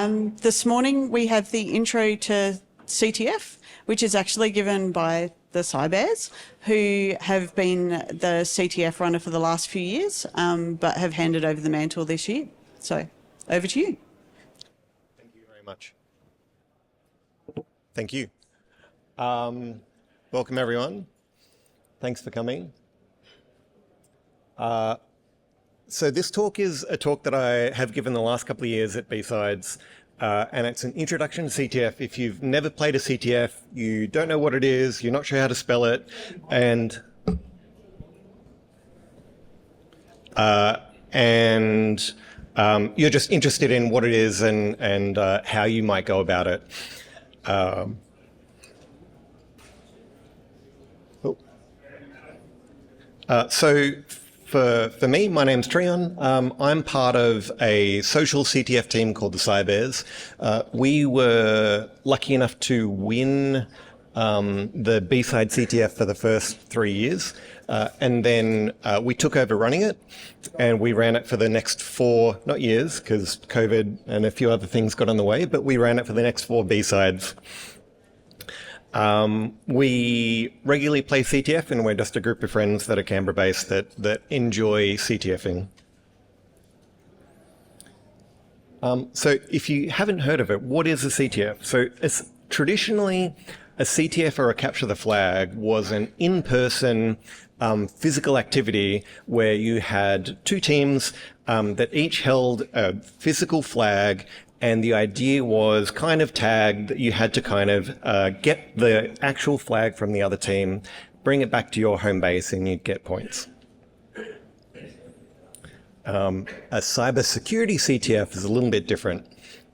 This morning we have the intro to CTF, which is actually given by the Cybears, who have been the CTF runner for the last few years, but have handed over the mantle this year. So over to you. Thank you very much. Thank you. Welcome everyone. Thanks for coming. So this talk is a talk that I have given the last couple of years at BSides, and it's an introduction to CTF. If you've never played a CTF, you don't know what it is, you're not sure how to spell it, and you're just interested in what it is and how you might go about it. So for me, my name's Trion. I'm part of a social CTF team called the Cybears. We were lucky enough to win the BSides CTF for the first 3 years. And then we took over running it, and we ran it for the next 4, not years, because COVID and a few other things got in the way, but we ran it for the next 4 BSides. We regularly play CTF, and we're just a group of friends that are Canberra-based that enjoy CTFing. So if you haven't heard of it, what is a CTF? So it's traditionally a CTF, or a capture the flag, was an in-person physical activity where you had 2 teams that each held a physical flag. And the idea was kind of tagged that you had to kind of get the actual flag from the other team, bring it back to your home base, and you'd get points. A cybersecurity CTF is a little bit different.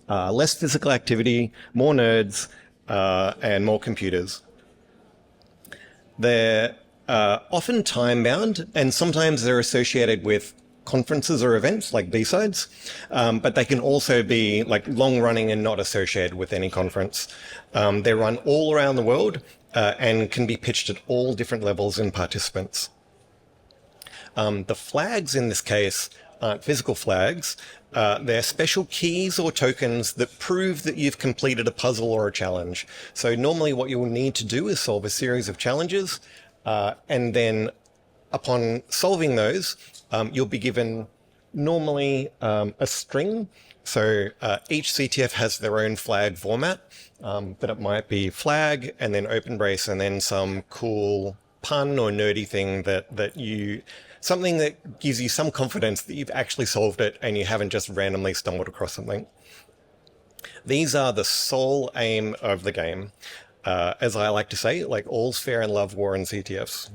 Less physical activity, more nerds, and more computers. They're often time-bound, and sometimes they're associated with conferences or events like BSides, but they can also be like long-running and not associated with any conference. They run all around the world and can be pitched at all different levels and participants. The flags in this case aren't physical flags. They're special keys or tokens that prove that you've completed a puzzle or a challenge. So normally what you will need to do is solve a series of challenges, and then upon solving those, you'll be given normally a string. So each CTF has their own flag format, but it might be flag and then open brace and then some cool pun or nerdy thing something that gives you some confidence that you've actually solved it and you haven't just randomly stumbled across something. These are the sole aim of the game. As I like to say, like all's fair in love, war, and CTFs.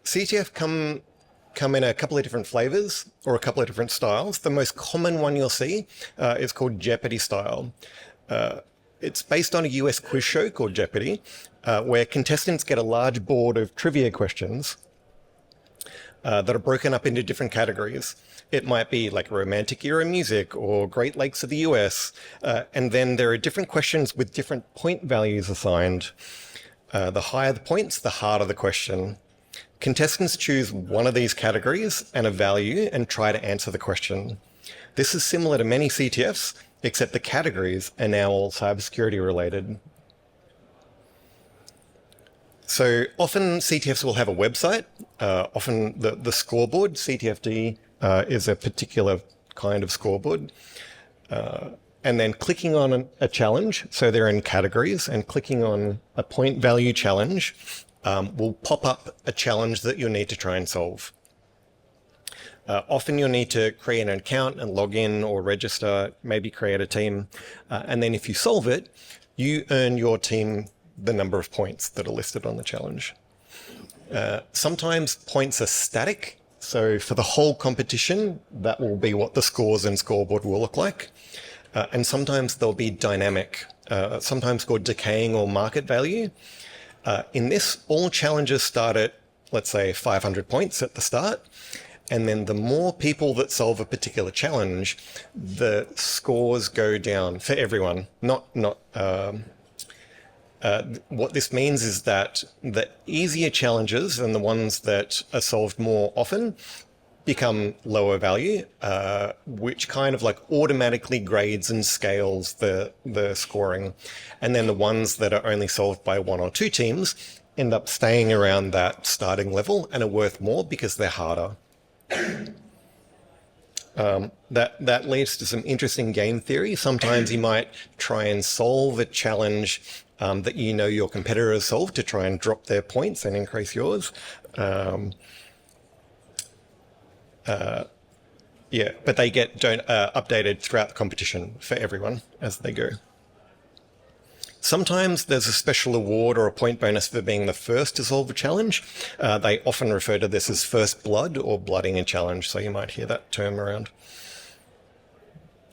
CTF come in a couple of different flavors or a couple of different styles. The most common one you'll see is called Jeopardy style. It's based on a US quiz show called Jeopardy, where contestants get a large board of trivia questions that are broken up into different categories. It might be like romantic era music or Great Lakes of the US. And then there are different questions with different point values assigned. The higher the points, the harder the question. Contestants choose one of these categories and a value and try to answer the question. This is similar to many CTFs, except the categories are now all cybersecurity related. So often CTFs will have a website, often the scoreboard, CTFD, is a particular kind of scoreboard. And then clicking on a challenge, so they're in categories, and clicking on a point value challenge will pop up a challenge that you'll need to try and solve. Often you'll need to create an account and log in or register, maybe create a team. And then if you solve it, you earn your team the number of points that are listed on the challenge. Sometimes points are static. So for the whole competition, that will be what the scores and scoreboard will look like. And sometimes they'll be dynamic, sometimes called decaying or market value. In this, all challenges start at, let's say, 500 points at the start. And then the more people that solve a particular challenge, the scores go down for everyone, not what this means is that the easier challenges and the ones that are solved more often become lower value, which kind of like automatically grades and scales the scoring. And then the ones that are only solved by one or two teams end up staying around that starting level and are worth more because they're harder. That leads to some interesting game theory. Sometimes you might try and solve a challenge that you know your competitor has solved to try and drop their points and increase yours. Yeah, but they get updated throughout the competition for everyone as they go. Sometimes there's a special award or a point bonus for being the first to solve a challenge. They often refer to this as first blood or blooding a challenge, so you might hear that term around.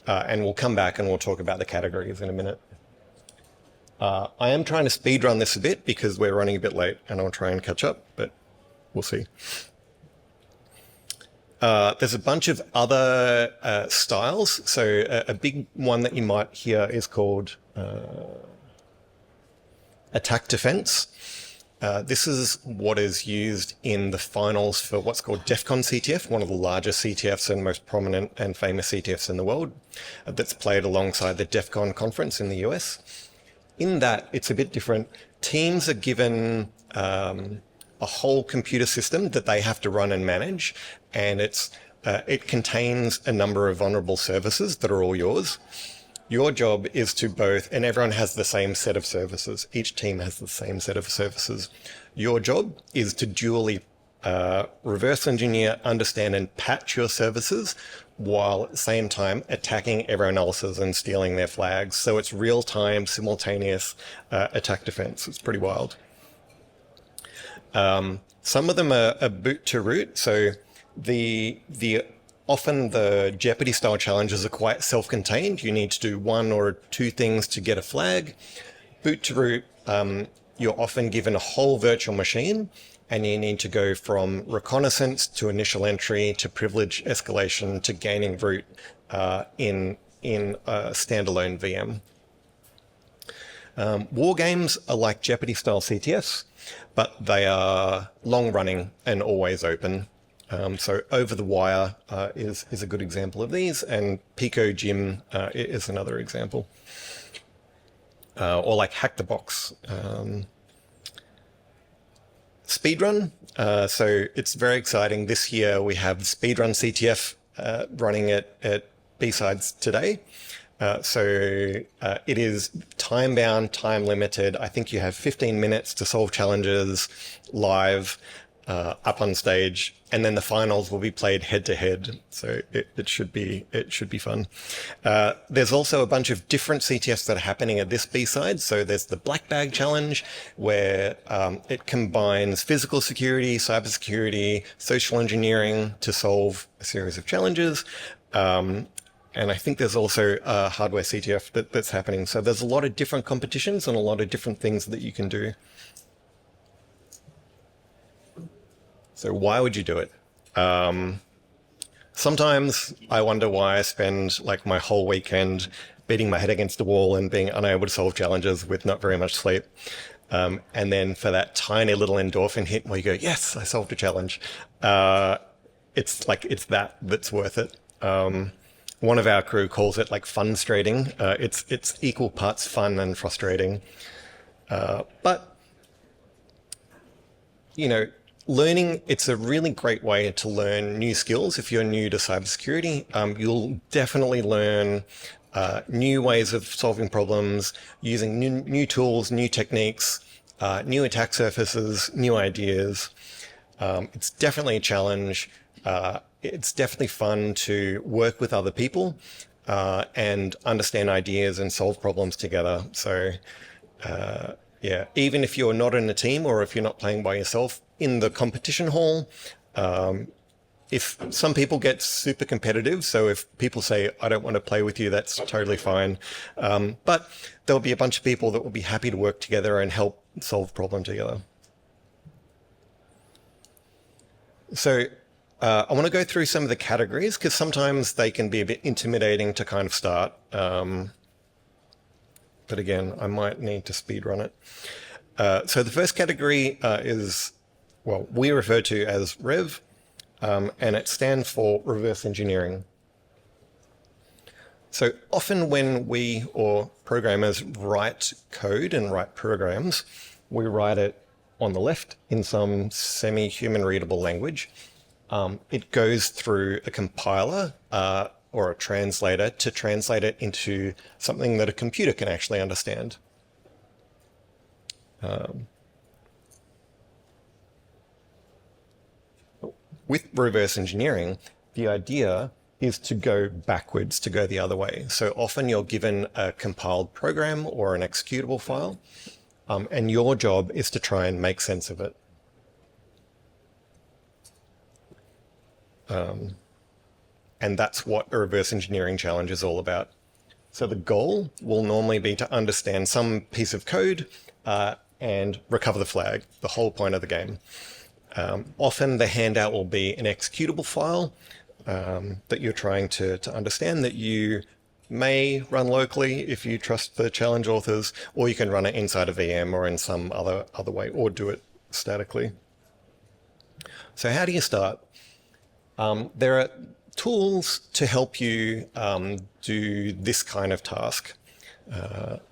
And we'll come back and we'll talk about the categories in a minute. I am trying to speed run this a bit because we're running a bit late, and I'll try and catch up, but we'll see. There's a bunch of other styles. So a big one that you might hear is called attack defense. This is what is used in the finals for what's called DEF CON CTF, one of the largest CTFs and most prominent and famous CTFs in the world, that's played alongside the DEF CON conference in the US. In that, it's a bit different. Teams are given a whole computer system that they have to run and manage, and it contains a number of vulnerable services that are all yours. Your job is to both, and everyone has the same set of services. Each team has the same set of services. Your job is to dually reverse engineer, understand, and patch your services while at the same time attacking everyone else's and stealing their flags. So it's real-time, simultaneous attack defense. It's pretty wild. Some of them are boot to root. So often the Jeopardy style challenges are quite self-contained. You need to do one or two things to get a flag. Boot to root, you're often given a whole virtual machine, and you need to go from reconnaissance to initial entry to privilege escalation to gaining root in a standalone VM. War games are like Jeopardy style CTFs, but they are long running and always open. So Over the Wire is a good example of these, and Pico Gym is another example. Or like Hack the Box. Speedrun. So it's very exciting. This year we have Speedrun CTF running at BSides today. It is time-bound, time-limited. I think you have 15 minutes to solve challenges live, up on stage, and then the finals will be played head-to-head. So it should be fun. There's also a bunch of different CTFs that are happening at this B-side. So there's the Black Bag Challenge, where it combines physical security, cybersecurity, social engineering to solve a series of challenges. And I think there's also a hardware CTF that's happening. So there's a lot of different competitions and a lot of different things that you can do. So why would you do it? Sometimes I wonder why I spend like my whole weekend beating my head against a wall and being unable to solve challenges with not very much sleep. And then for that tiny little endorphin hit where you go, yes, I solved a challenge. It's that's worth it. One of our crew calls it like funstrating. It's equal parts fun and frustrating. But, learning, it's a really great way to learn new skills. If you're new to cybersecurity, you'll definitely learn new ways of solving problems, using new tools, new techniques, new attack surfaces, new ideas. It's definitely a challenge. It's definitely fun to work with other people and understand ideas and solve problems together. So, yeah, even if you're not in a team or if you're not playing by yourself, in the competition hall, if some people get super competitive, so if people say, I don't want to play with you, that's totally fine. But there'll be a bunch of people that will be happy to work together and help solve problem together. So I want to go through some of the categories because sometimes they can be a bit intimidating to kind of start. but again, I might need to speedrun it. So the first category is, well, we refer to as REV, and it stands for reverse engineering. So often when we or programmers write code and write programs, we write it on the left in some semi-human readable language. It goes through a compiler or a translator to translate it into something that a computer can actually understand. With reverse engineering, the idea is to go backwards, to go the other way. So often you're given a compiled program or an executable file, and your job is to try and make sense of it. And that's what a reverse engineering challenge is all about. So the goal will normally be to understand some piece of code and recover the flag, the whole point of the game. Often the handout will be an executable file that you're trying to understand, that you may run locally if you trust the challenge authors, or you can run it inside a VM or in some other way, or do it statically. So how do you start? There are tools to help you do this kind of task.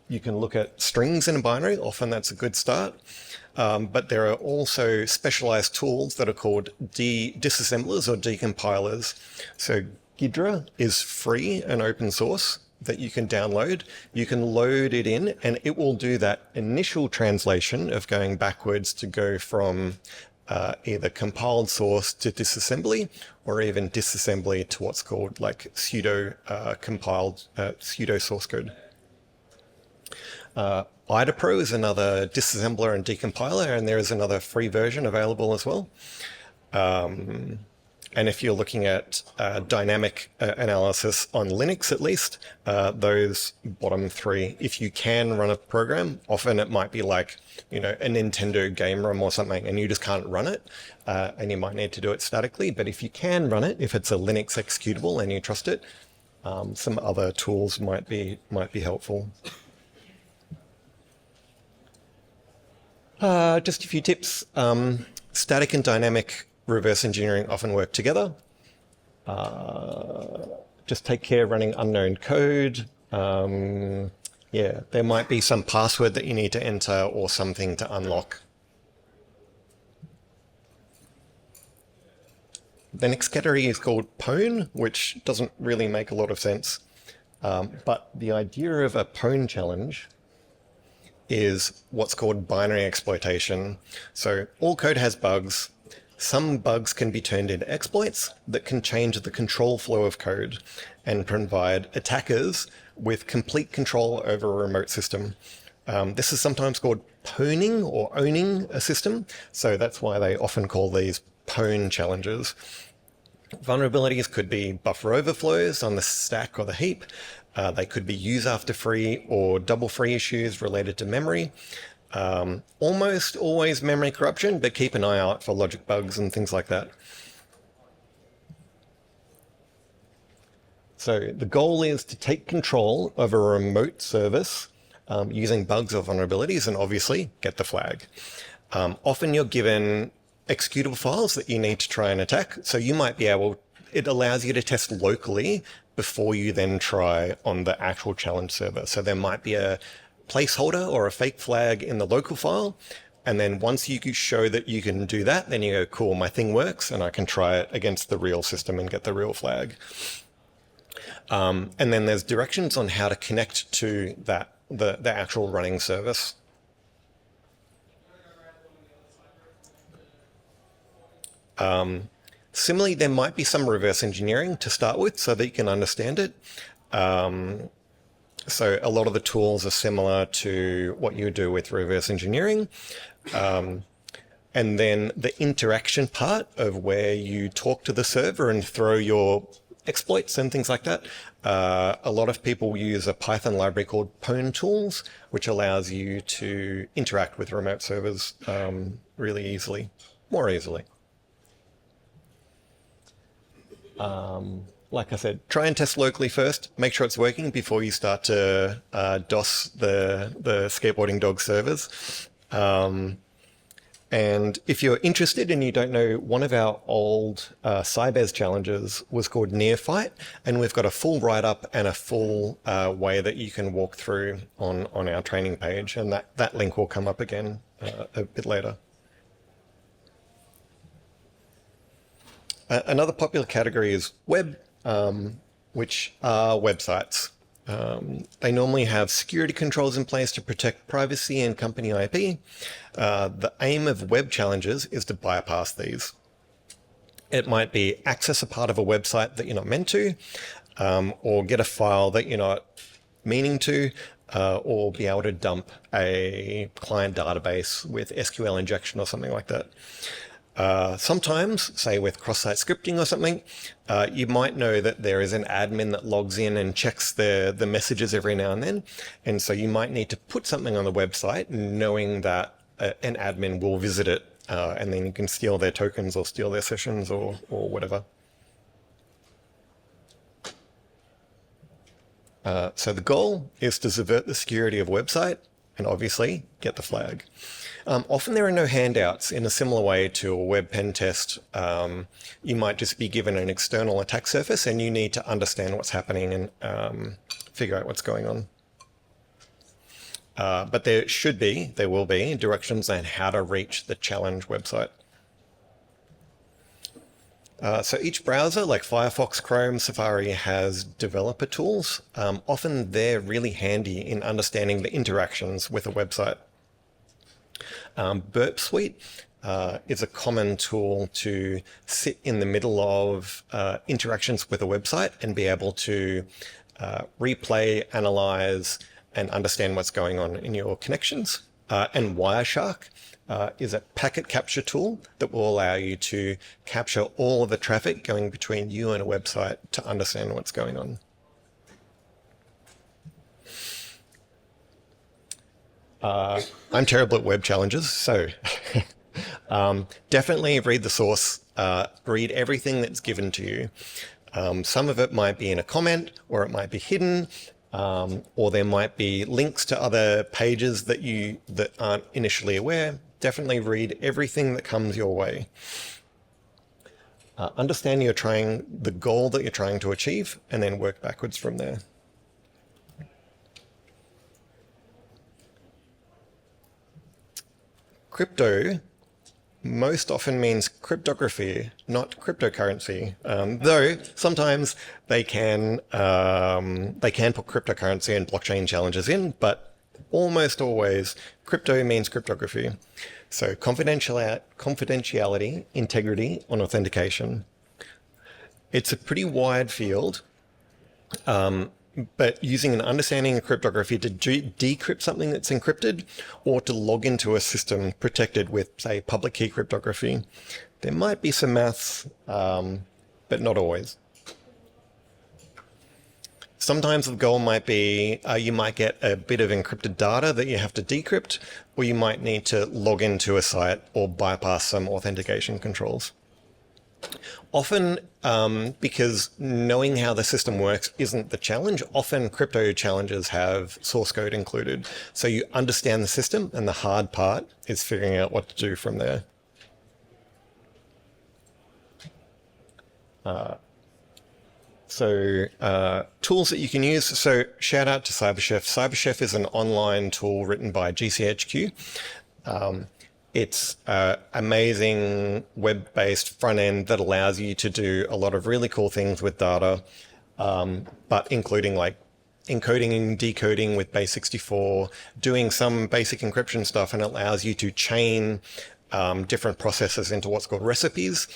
You can look at strings in a binary. Often that's a good start. But there are also specialized tools that are called disassemblers or decompilers. So Ghidra is free and open source that you can download. You can load it in and it will do that initial translation of going backwards to go from either compiled source to disassembly, or even disassembly to what's called like pseudo compiled pseudo source code. IdaPro is another disassembler and decompiler, and there is another free version available as well. And if you're looking at dynamic analysis on Linux, at least, those bottom three, if you can run a program, often it might be like, you know, a Nintendo game ROM or something, and you just can't run it, and you might need to do it statically. But if you can run it, if it's a Linux executable and you trust it, some other tools might be helpful. Just a few tips. Static and dynamic reverse engineering often work together. Just take care of running unknown code. Yeah, there might be some password that you need to enter or something to unlock. The next category is called pwn, which doesn't really make a lot of sense. But the idea of a pwn challenge is what's called binary exploitation. So all code has bugs. Some bugs can be turned into exploits that can change the control flow of code and provide attackers with complete control over a remote system. This is sometimes called pwning or owning a system. So that's why they often call these pwn challenges. Vulnerabilities could be buffer overflows on the stack or the heap. They could be use after free or double free issues related to memory. Almost always memory corruption, but keep an eye out for logic bugs and things like that. So the goal is to take control of a remote service using bugs or vulnerabilities, and obviously get the flag. Often you're given executable files that you need to try and attack. So you might be able, it allows you to test locally before you then try on the actual challenge server. So there might be a placeholder or a fake flag in the local file. And then once you show that you can do that, then you go, cool, my thing works and I can try it against the real system and get the real flag. And then there's directions on how to connect to that, the actual running service. Similarly, there might be some reverse engineering to start with so that you can understand it. So a lot of the tools are similar to what you do with reverse engineering. And then the interaction part of where you talk to the server and throw your exploits and things like that. A lot of people use a Python library called pwn-tools, which allows you to interact with remote servers really easily, more easily. like I said, try and test locally first. Make sure it's working before you start to DOS the skateboarding dog servers. And if you're interested and you don't know, one of our old Cybears challenges was called Neophyte, and we've got a full write-up and a full way that you can walk through on our training page, and that link will come up again a bit later. Another popular category is web, which are websites. They normally have security controls in place to protect privacy and company IP. The aim of web challenges is to bypass these. It might be access a part of a website that you're not meant to, or get a file that you're not meaning to, or be able to dump a client database with SQL injection or something like that. Sometimes, say with cross-site scripting or something, you might know that there is an admin that logs in and checks the messages every now and then. And so you might need to put something on the website knowing that an admin will visit it, and then you can steal their tokens or steal their sessions or whatever. So the goal is to subvert the security of a website and obviously get the flag. Often there are no handouts. In a similar way to a web pen test, you might just be given an external attack surface and you need to understand what's happening and figure out what's going on. But there will be directions on how to reach the challenge website. So each browser, like Firefox, Chrome, Safari, has developer tools. Often they're really handy in understanding the interactions with a website. Burp Suite is a common tool to sit in the middle of interactions with a website and be able to replay, analyze, and understand what's going on in your connections. And Wireshark is a packet capture tool that will allow you to capture all of the traffic going between you and a website to understand what's going on. I'm terrible at web challenges, so definitely read the source, read everything that's given to you. Some of it might be in a comment, or it might be hidden, or there might be links to other pages that aren't initially aware. Definitely read everything that comes your way. Understand the goal that you're trying to achieve, and then work backwards from there. Crypto most often means cryptography, not cryptocurrency. Though sometimes they can put cryptocurrency and blockchain challenges in, but almost always crypto means cryptography. So confidentiality, integrity, and authentication. It's a pretty wide field. But using an understanding of cryptography to decrypt something that's encrypted, or to log into a system protected with, say, public key cryptography. There might be some maths, but not always. Sometimes the goal might be you might get a bit of encrypted data that you have to decrypt, or you might need to log into a site or bypass some authentication controls. Often, because knowing how the system works isn't the challenge, often crypto challenges have source code included. So you understand the system, and the hard part is figuring out what to do from there. Tools that you can use. So shout out to CyberChef. CyberChef is an online tool written by GCHQ. It's an amazing web-based front end that allows you to do a lot of really cool things with data, but including like encoding and decoding with base64, doing some basic encryption stuff, and allows you to chain different processes into what's called recipes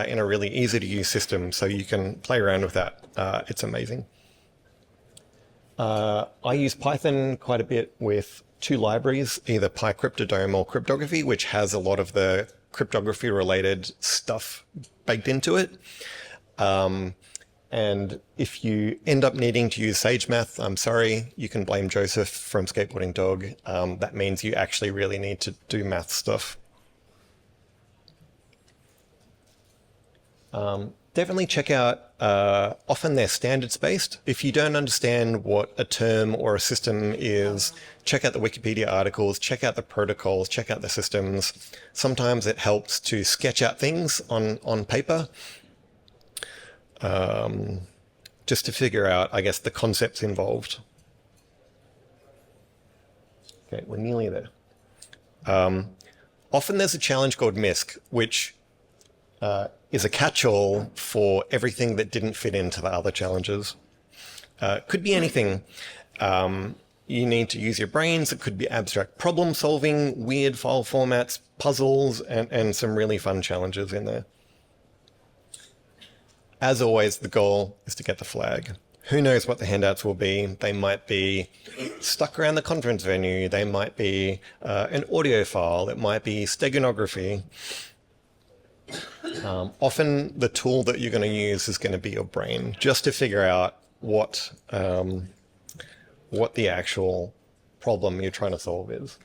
in a really easy to use system. So you can play around with that. It's amazing. I use Python quite a bit with two libraries, either PyCryptodome or Cryptography, which has a lot of the cryptography related stuff baked into it. And if you end up needing to use SageMath, I'm sorry, you can blame Joseph from Skateboarding Dog. That means you actually really need to do math stuff. Definitely check out, often they're standards based. If you don't understand what a term or a system is, check out the Wikipedia articles, check out the protocols, check out the systems. Sometimes it helps to sketch out things on paper, just to figure out, I guess, the concepts involved. Okay, we're nearly there. Often there's a challenge called MISC, which is a catch-all for everything that didn't fit into the other challenges. Could be anything. You need to use your brains. It could be abstract problem solving, weird file formats, puzzles, and some really fun challenges in there. As always, the goal is to get the flag. Who knows what the handouts will be? They might be stuck around the conference venue. They might be an audio file. It might be steganography. Often the tool that you're going to use is going to be your brain, just to figure out what the actual problem you're trying to solve is.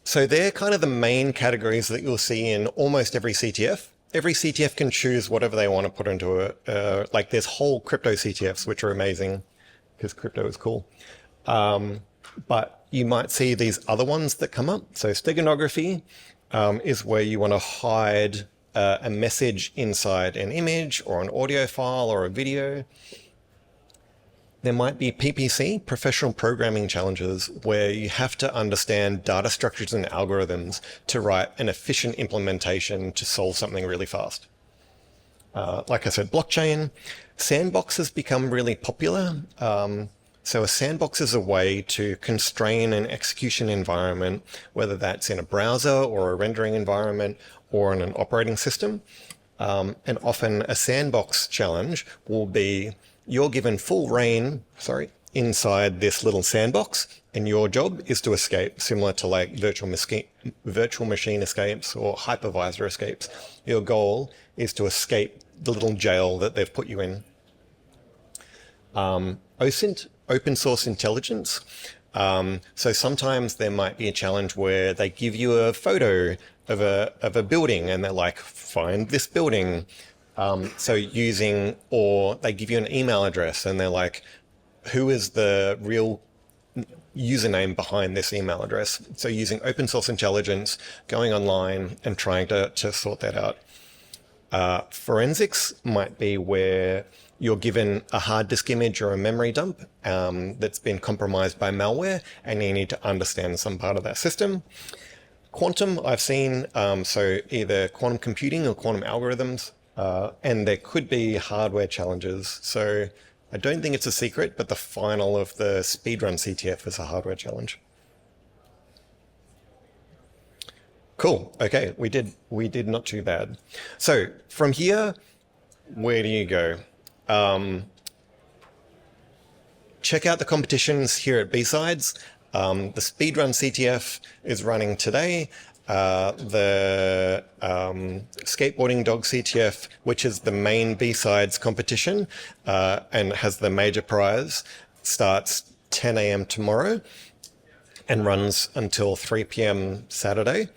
So they're kind of the main categories that you'll see in almost every CTF. Every CTF can choose whatever they want to put into it. Like there's whole crypto CTFs, which are amazing because crypto is cool. But you might see these other ones that come up. So steganography is where you want to hide a message inside an image or an audio file or a video. There might be PPC, professional programming challenges, where you have to understand data structures and algorithms to write an efficient implementation to solve something really fast. Like I said, blockchain, sandboxes become really popular. So a sandbox is a way to constrain an execution environment, whether that's in a browser or a rendering environment or in an operating system. And often a sandbox challenge will be you're given full reign, inside this little sandbox, and your job is to escape, similar to like virtual machine escapes or hypervisor escapes. Your goal is to escape the little jail that they've put you in. OSINT, open source intelligence. So sometimes there might be a challenge where they give you a photo of a building and they're like, find this building. Or they give you an email address and they're like, who is the real username behind this email address? So using open source intelligence, going online and trying to sort that out. Forensics might be where you're given a hard disk image or a memory dump that's been compromised by malware and you need to understand some part of that system. Quantum, I've seen, so either quantum computing or quantum algorithms. And there could be hardware challenges. So I don't think it's a secret, but the final of the speedrun CTF is a hardware challenge. Cool. Okay, we did not too bad. So from here, where do you go? Check out the competitions here at BSides. The speedrun CTF is running today. The skateboarding dog CTF, which is the main BSides competition and has the major prize, starts 10 a.m. tomorrow and runs until 3 p.m. Saturday.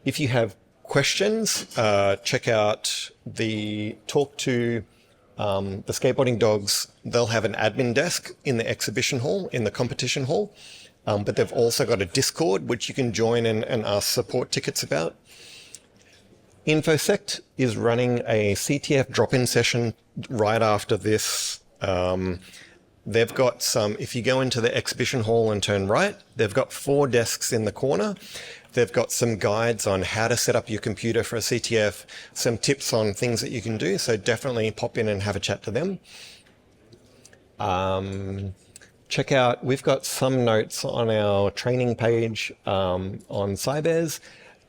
If you have questions, check out talk to the skateboarding dogs. They'll have an admin desk in the exhibition hall, in the competition hall. But they've also got a Discord, which you can join and ask support tickets about. InfoSect is running a CTF drop-in session right after this. They've got if you go into the exhibition hall and turn right, they've got 4 desks in the corner. They've got some guides on how to set up your computer for a CTF, some tips on things that you can do. So definitely pop in and have a chat to them. Check out, we've got some notes on our training page on Cybears,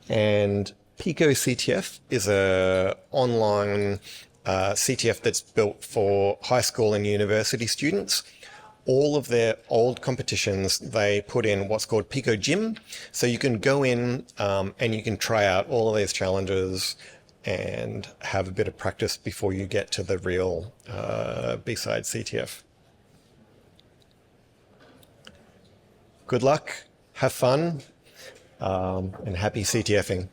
and Pico CTF is a online CTF that's built for high school and university students. All of their old competitions, they put in what's called Pico Gym. So you can go in and you can try out all of these challenges and have a bit of practice before you get to the real BSides CTF. Good luck, have fun, and happy CTFing.